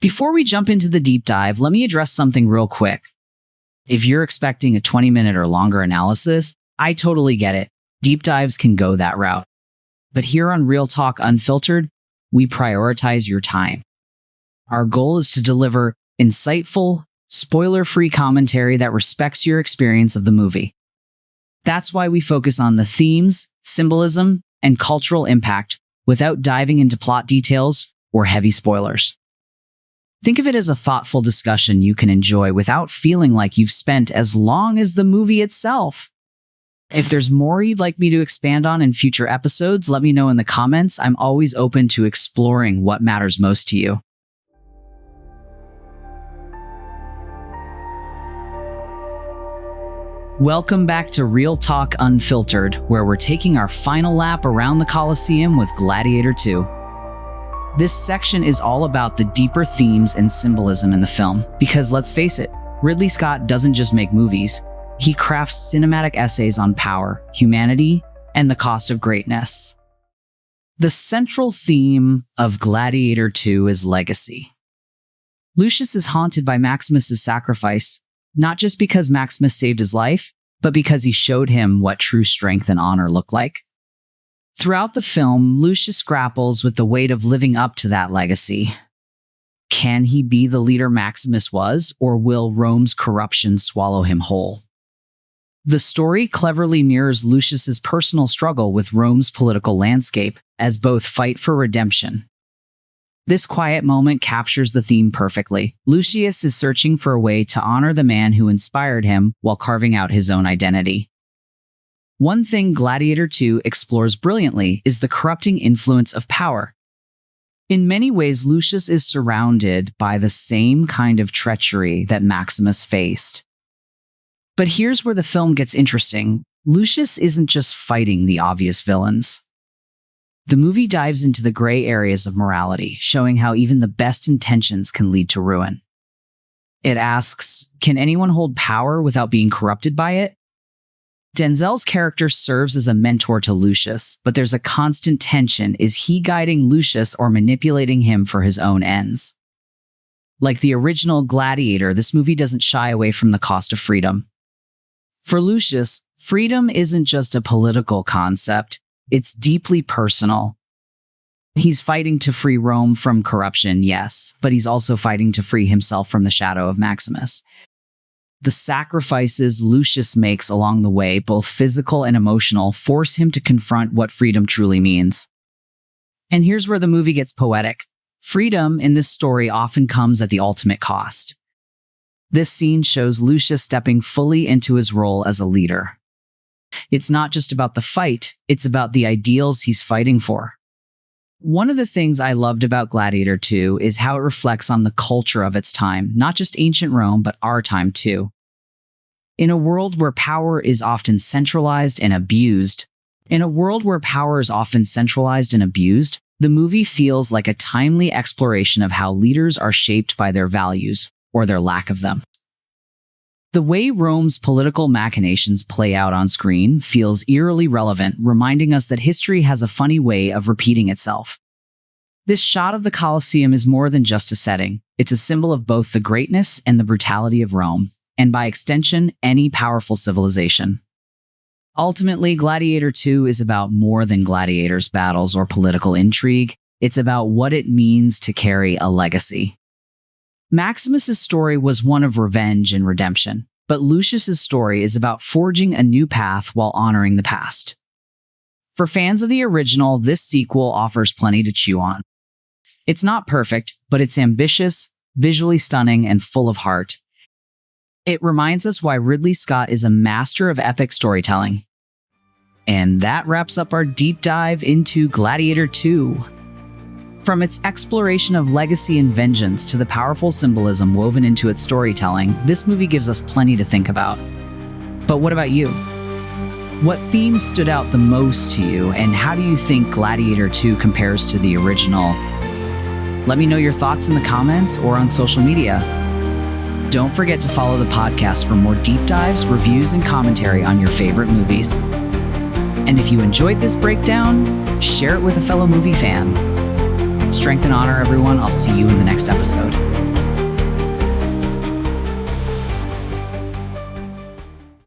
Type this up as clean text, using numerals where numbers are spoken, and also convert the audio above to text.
Before we jump into the deep dive, let me address something real quick. If you're expecting a 20-minute or longer analysis, I totally get it. Deep dives can go that route. But here on Real Talk Unfiltered, we prioritize your time. Our goal is to deliver insightful, spoiler-free commentary that respects your experience of the movie. That's why we focus on the themes, symbolism, and cultural impact without diving into plot details or heavy spoilers. Think of it as a thoughtful discussion you can enjoy without feeling like you've spent as long as the movie itself. If there's more you'd like me to expand on in future episodes, let me know in the comments. I'm always open to exploring what matters most to you. Welcome back to Real Talk Unfiltered, where we're taking our final lap around the Colosseum with Gladiator II. This section is all about the deeper themes and symbolism in the film, because let's face it, Ridley Scott doesn't just make movies. He crafts cinematic essays on power, humanity, and the cost of greatness. The central theme of Gladiator II is legacy. Lucius is haunted by Maximus's sacrifice, not just because Maximus saved his life, but because he showed him what true strength and honor look like. Throughout the film, Lucius grapples with the weight of living up to that legacy. Can he be the leader Maximus was, or will Rome's corruption swallow him whole? The story cleverly mirrors Lucius's personal struggle with Rome's political landscape as both fight for redemption. This quiet moment captures the theme perfectly. Lucius is searching for a way to honor the man who inspired him while carving out his own identity. One thing Gladiator II explores brilliantly is the corrupting influence of power. In many ways, Lucius is surrounded by the same kind of treachery that Maximus faced. But here's where the film gets interesting. Lucius isn't just fighting the obvious villains. The movie dives into the gray areas of morality, showing how even the best intentions can lead to ruin. It asks, can anyone hold power without being corrupted by it? Denzel's character serves as a mentor to Lucius, but there's a constant tension. Is he guiding Lucius or manipulating him for his own ends? Like the original Gladiator, this movie doesn't shy away from the cost of freedom. For Lucius, freedom isn't just a political concept, it's deeply personal. He's fighting to free Rome from corruption, yes, but he's also fighting to free himself from the shadow of Maximus. The sacrifices Lucius makes along the way, both physical and emotional, force him to confront what freedom truly means. And here's where the movie gets poetic. Freedom in this story often comes at the ultimate cost. This scene shows Lucius stepping fully into his role as a leader. It's not just about the fight, it's about the ideals he's fighting for. One of the things I loved about Gladiator II is how it reflects on the culture of its time, not just ancient Rome, but our time too. In a world where power is often centralized and abused, the movie feels like a timely exploration of how leaders are shaped by their values, or their lack of them. The way Rome's political machinations play out on screen feels eerily relevant, reminding us that history has a funny way of repeating itself. This shot of the Colosseum is more than just a setting. It's a symbol of both the greatness and the brutality of Rome, and by extension, any powerful civilization. Ultimately, Gladiator II is about more than gladiators' battles or political intrigue. It's about what it means to carry a legacy. Maximus's story was one of revenge and redemption, but Lucius's story is about forging a new path while honoring the past. For fans of the original, this sequel offers plenty to chew on. It's not perfect, but it's ambitious, visually stunning, and full of heart. It reminds us why Ridley Scott is a master of epic storytelling. And that wraps up our deep dive into Gladiator II. From its exploration of legacy and vengeance to the powerful symbolism woven into its storytelling, this movie gives us plenty to think about. But what about you? What themes stood out the most to you, and how do you think Gladiator II compares to the original? Let me know your thoughts in the comments or on social media. Don't forget to follow the podcast for more deep dives, reviews, and commentary on your favorite movies. And if you enjoyed this breakdown, share it with a fellow movie fan. Strength and honor, everyone. I'll see you in the next episode.